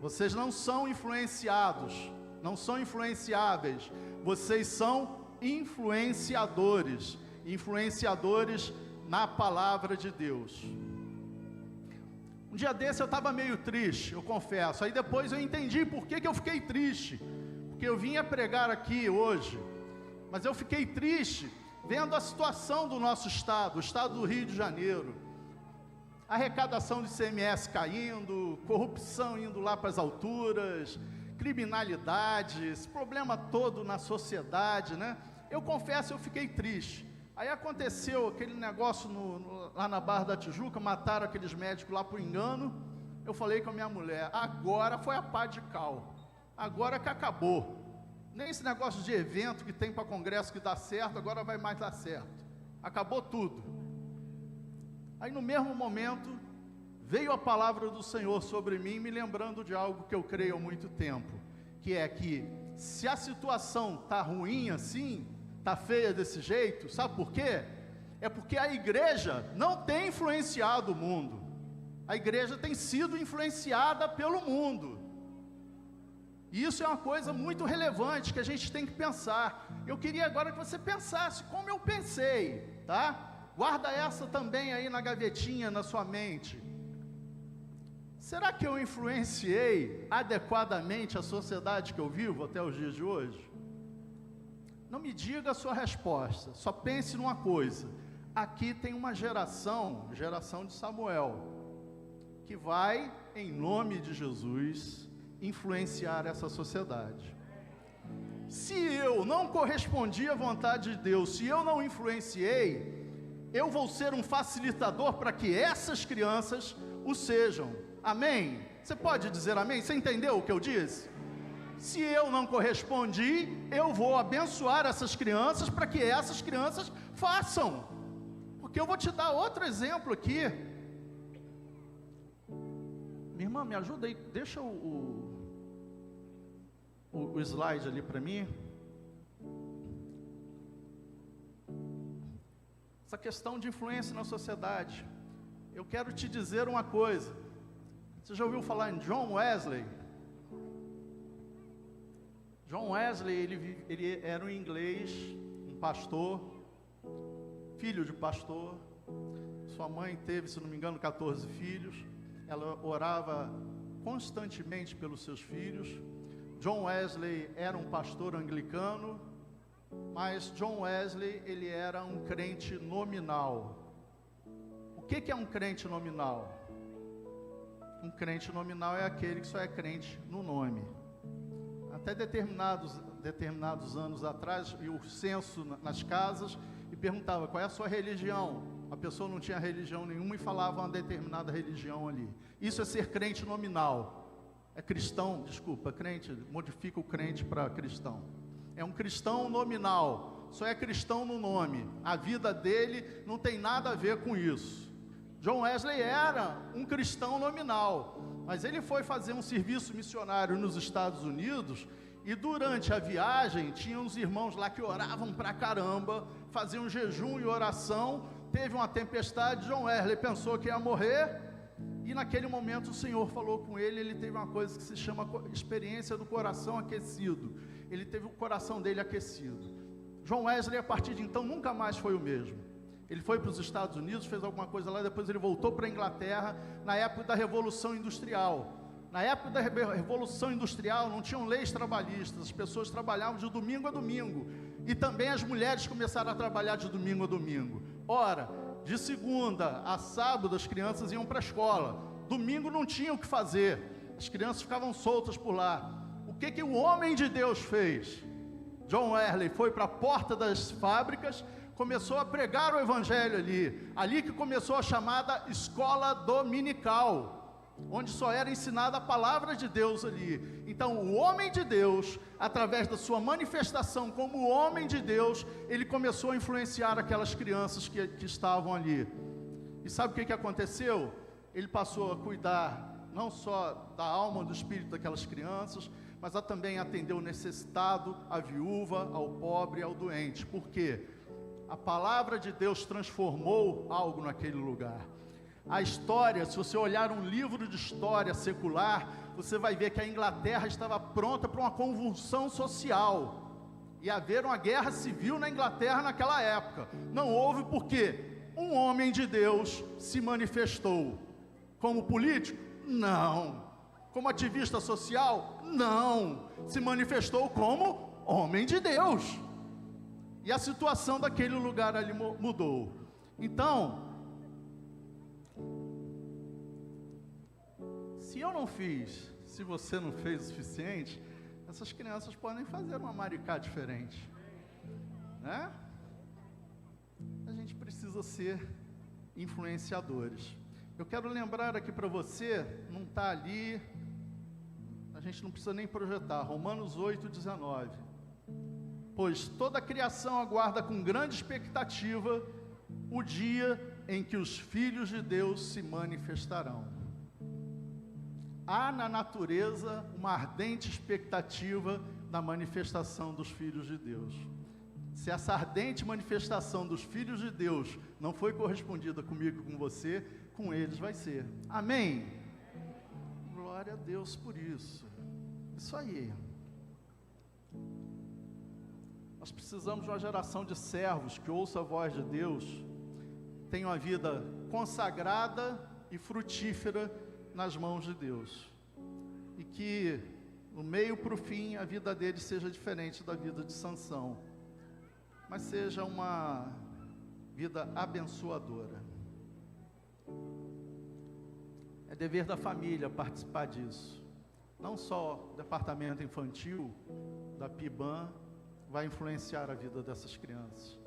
Vocês não são influenciados, não são influenciáveis, vocês são influenciadores, influenciadores na palavra de Deus. Um dia desse eu estava meio triste, eu confesso, aí depois eu entendi por que eu fiquei triste, porque eu vinha pregar aqui hoje, mas eu fiquei triste vendo a situação do nosso estado, o estado do Rio de Janeiro, arrecadação de ICMS caindo, corrupção indo lá para as alturas, criminalidade, esse problema todo na sociedade, né? Eu confesso, eu fiquei triste. Aí aconteceu aquele negócio lá na Barra da Tijuca, mataram aqueles médicos lá por engano. Eu falei com a minha mulher, agora foi a pá de cal, agora que acabou. Nem esse negócio de evento que tem para congresso que dá certo, agora vai mais dar certo. Acabou tudo. Aí no mesmo momento, veio a palavra do Senhor sobre mim, me lembrando de algo que eu creio há muito tempo, que é que se a situação está ruim assim, está feia desse jeito, sabe por quê? É porque a igreja não tem influenciado o mundo, a igreja tem sido influenciada pelo mundo, e isso é uma coisa muito relevante que a gente tem que pensar. Eu queria agora que você pensasse como eu pensei, tá? Guarda essa também aí na gavetinha, na sua mente. Será que eu influenciei adequadamente a sociedade que eu vivo até os dias de hoje? Não me diga a sua resposta, só pense numa coisa. Aqui tem uma geração de Samuel, que vai, em nome de Jesus, influenciar essa sociedade. Se eu não correspondi à vontade de Deus, se eu não influenciei, eu vou ser um facilitador para que essas crianças o sejam. Amém? Você pode dizer amém? Você entendeu o que eu disse? Se eu não correspondi, eu vou abençoar essas crianças para que essas crianças façam. Porque eu vou te dar outro exemplo aqui. Minha irmã, me ajuda aí, deixa o slide ali para mim. Essa questão de influência na sociedade. Eu quero te dizer uma coisa. Você já ouviu falar em John Wesley? John Wesley, ele era um inglês, um pastor, filho de pastor. Sua mãe teve, se não me engano, 14 filhos. Ela orava constantemente pelos seus filhos. John Wesley era um pastor anglicano, mas John Wesley, ele era um crente nominal. O que é um crente nominal? Um crente nominal é aquele que só é crente no nome. Até determinados anos atrás, e o censo nas casas, e perguntava qual é a sua religião. A pessoa não tinha religião nenhuma e falava uma determinada religião ali. Isso é ser crente nominal. É cristão, desculpa, crente, modifica o crente para cristão. É um cristão nominal, só é cristão no nome. A vida dele não tem nada a ver com isso. John Wesley era um cristão nominal, mas ele foi fazer um serviço missionário nos Estados Unidos, e durante a viagem, tinha uns irmãos lá que oravam pra caramba, faziam jejum e oração. Teve uma tempestade, John Wesley pensou que ia morrer, e naquele momento o Senhor falou com ele. Ele teve uma coisa que se chama experiência do coração aquecido. Ele teve o coração dele aquecido. John Wesley, a partir de então, nunca mais foi o mesmo. Ele foi para os Estados Unidos, fez alguma coisa lá, depois ele voltou para a Inglaterra, na época da Revolução Industrial. Na época da Revolução Industrial não tinham leis trabalhistas, as pessoas trabalhavam de domingo a domingo, e também as mulheres começaram a trabalhar de domingo a domingo. Ora, de segunda a sábado as crianças iam para a escola, domingo não tinham o que fazer, as crianças ficavam soltas por lá. O que o homem de Deus fez? John Wesley foi para a porta das fábricas, começou a pregar o evangelho ali que começou a chamada escola dominical, onde só era ensinada a palavra de Deus ali. Então o homem de Deus, através da sua manifestação como homem de Deus, ele começou a influenciar aquelas crianças que estavam ali. E sabe o que aconteceu? Ele passou a cuidar não só da alma, do espírito daquelas crianças, mas a também atender o necessitado, a viúva, ao pobre e ao doente. Por quê? A palavra de Deus transformou algo naquele lugar. A história, se você olhar um livro de história secular, você vai ver que a Inglaterra estava pronta para uma convulsão social. E haver uma guerra civil na Inglaterra naquela época. Não houve porque um homem de Deus se manifestou. Como político? Não. Como ativista social? Não. Se manifestou como homem de Deus. E a situação daquele lugar ali mudou. Então, se eu não fiz, se você não fez o suficiente, essas crianças podem fazer uma Maricá diferente, né? A gente precisa ser influenciadores. Eu quero lembrar aqui para você, não está ali, a gente não precisa nem projetar, Romanos 8:19. Pois toda a criação aguarda com grande expectativa o dia em que os filhos de Deus se manifestarão. Há na natureza uma ardente expectativa da manifestação dos filhos de Deus. Se essa ardente manifestação dos filhos de Deus não foi correspondida comigo e com você, com eles vai ser. Amém? Glória a Deus por isso. Isso aí. Nós precisamos de uma geração de servos que ouça a voz de Deus, tenha uma vida consagrada e frutífera nas mãos de Deus, e que do meio para o fim a vida dele seja diferente da vida de Sansão, mas seja uma vida abençoadora. É dever da família participar disso, não só o departamento infantil da PIBAN vai influenciar a vida dessas crianças.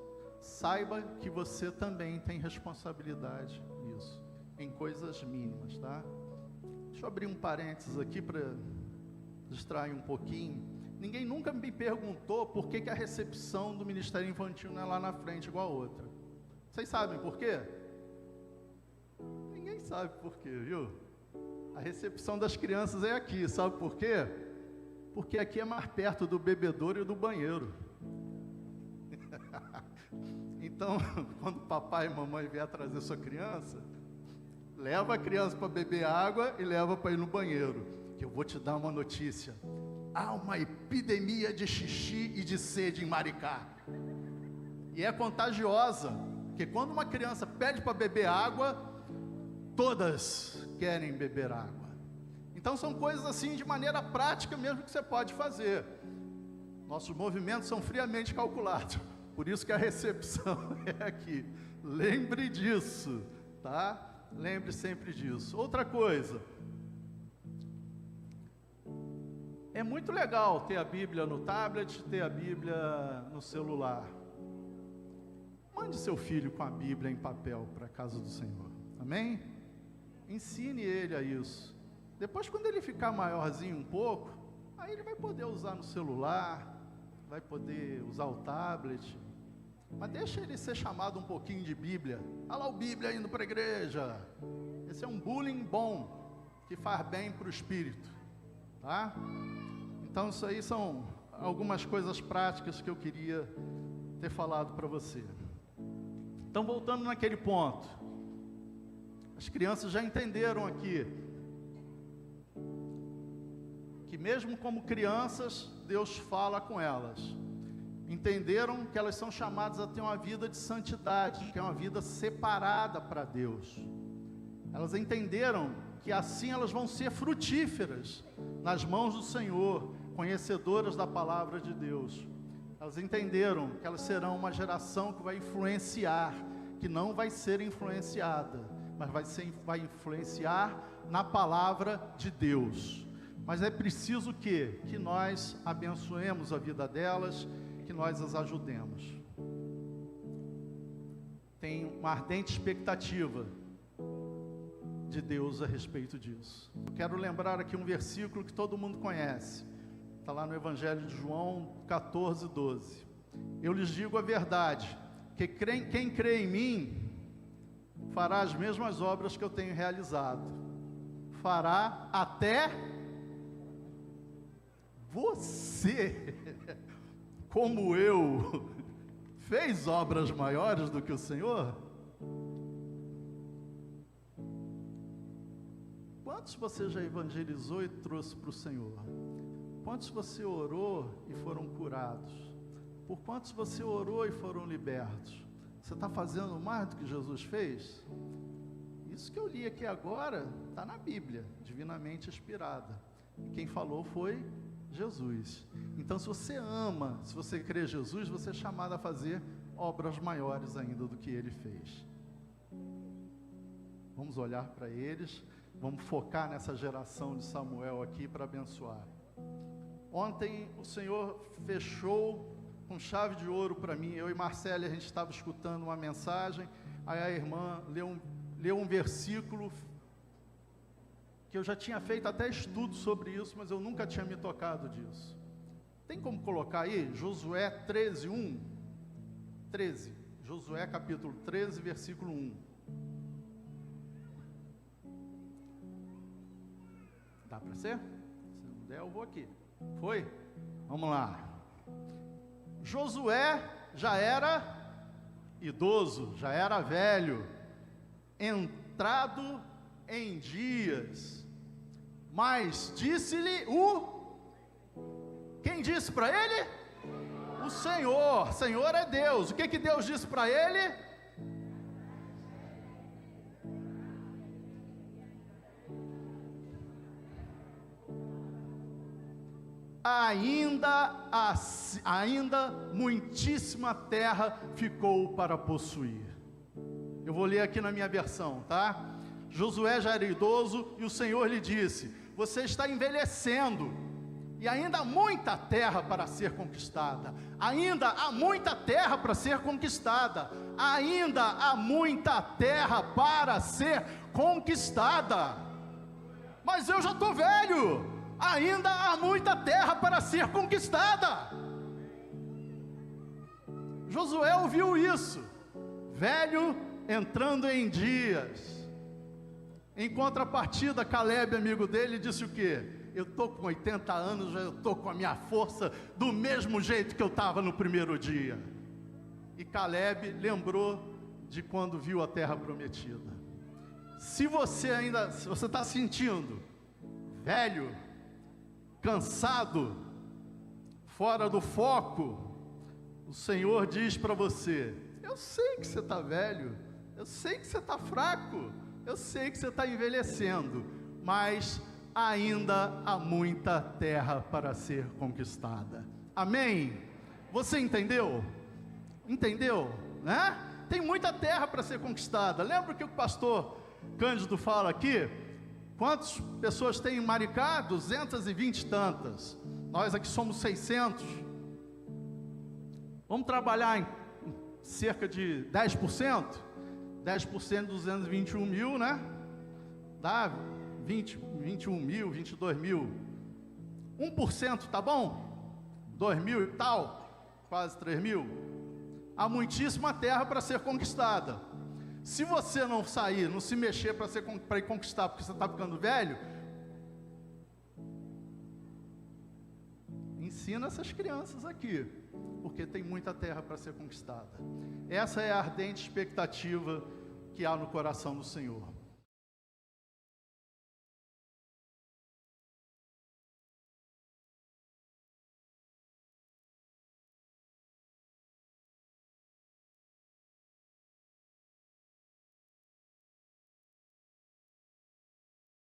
Saiba que você também tem responsabilidade nisso, em coisas mínimas, tá? Deixa eu abrir um parênteses aqui para distrair um pouquinho. Ninguém nunca me perguntou por que a recepção do Ministério Infantil não é lá na frente igual a outra. Vocês sabem por quê? Ninguém sabe por quê, viu? A recepção das crianças é aqui, sabe por quê? Porque aqui é mais perto do bebedouro e do banheiro. Então, quando papai e mamãe vier trazer sua criança, leva a criança para beber água e leva para ir no banheiro. Que eu vou te dar uma notícia. Há uma epidemia de xixi e de sede em Maricá. E é contagiosa, porque quando uma criança pede para beber água, todas querem beber água. Então são coisas assim de maneira prática mesmo que você pode fazer. Nossos movimentos são friamente calculados. Por isso que a recepção é aqui. Lembre disso, tá? Lembre sempre disso. Outra coisa. É muito legal ter a Bíblia no tablet, ter a Bíblia no celular. Mande seu filho com a Bíblia em papel para a casa do Senhor. Amém? Ensine ele a isso. Depois, quando ele ficar maiorzinho um pouco, aí ele vai poder usar no celular, vai poder usar o tablet. Mas deixa ele ser chamado um pouquinho de Bíblia. Olha lá o Bíblia indo para a igreja. Esse é um bullying bom, que faz bem para o espírito, tá? Então isso aí são algumas coisas práticas que eu queria ter falado para você. Então, voltando naquele ponto, as crianças já entenderam aqui que mesmo como crianças, Deus fala com elas. Entenderam que elas são chamadas a ter uma vida de santidade, que é uma vida separada para Deus. Elas entenderam que assim elas vão ser frutíferas nas mãos do Senhor, conhecedoras da palavra de Deus. Elas entenderam que elas serão uma geração que vai influenciar, que não vai ser influenciada, mas vai influenciar na palavra de Deus. Mas é preciso que nós abençoemos a vida delas, que nós as ajudemos. Tem uma ardente expectativa de Deus a respeito disso. Eu quero lembrar aqui um versículo que todo mundo conhece. Está lá no Evangelho de João 14:12. Eu lhes digo a verdade, que quem crê em mim, fará as mesmas obras que eu tenho realizado. Fará até você, como eu, fez obras maiores do que o Senhor? Quantos você já evangelizou e trouxe para o Senhor? Quantos você orou e foram curados? Por quantos você orou e foram libertos? Você está fazendo mais do que Jesus fez? Isso que eu li aqui agora está na Bíblia, divinamente inspirada. E quem falou foi Jesus. Então, se você ama, se você crê em Jesus, você é chamado a fazer obras maiores ainda do que Ele fez. Vamos olhar para eles, vamos focar nessa geração de Samuel aqui para abençoar. Ontem o Senhor fechou com chave de ouro para mim. Eu e Marcele, a gente estava escutando uma mensagem, aí a irmã leu um versículo que eu já tinha feito até estudo sobre isso, mas eu nunca tinha me tocado disso. Tem como colocar aí? Josué 13:1? 13. Josué capítulo 13, versículo 1. Dá para ser? Se não der, eu vou aqui. Foi? Vamos lá. Josué já era idoso, já era velho, entrado em dias, mas disse-lhe quem disse para ele? O Senhor. Senhor é Deus. O que Deus disse para ele? Ainda muitíssima terra ficou para possuir. Eu vou ler aqui na minha versão, tá? Josué já era idoso e o Senhor lhe disse: você está envelhecendo e ainda há muita terra para ser conquistada. Ainda há muita terra para ser conquistada. Ainda há muita terra para ser conquistada. Mas eu já estou velho. Ainda há muita terra para ser conquistada. Josué ouviu isso, velho entrando em dias. Em contrapartida, Caleb, amigo dele, disse o quê? Eu estou com 80 anos, eu estou com a minha força do mesmo jeito que eu estava no primeiro dia. E Caleb lembrou de quando viu a terra prometida. Se você está sentindo velho, cansado, fora do foco, o Senhor diz para você: eu sei que você está velho, eu sei que você está fraco, eu sei que você está envelhecendo, mas ainda há muita terra para ser conquistada. Amém? Você entendeu? Entendeu? Né? Tem muita terra para ser conquistada. Lembra que o pastor Cândido fala aqui? Quantas pessoas tem em Maricá? 220 e tantas. Nós aqui somos 600. Vamos trabalhar em cerca de 10%? 10% de 221 mil, né? Dá 21 mil, 22 mil. 1%, tá bom? 2 mil e tal, quase 3 mil. Há muitíssima terra para ser conquistada. Se você não sair, não se mexer para ir conquistar, porque você está ficando velho, ensina essas crianças aqui, porque tem muita terra para ser conquistada. Essa é a ardente expectativa que há no coração do Senhor.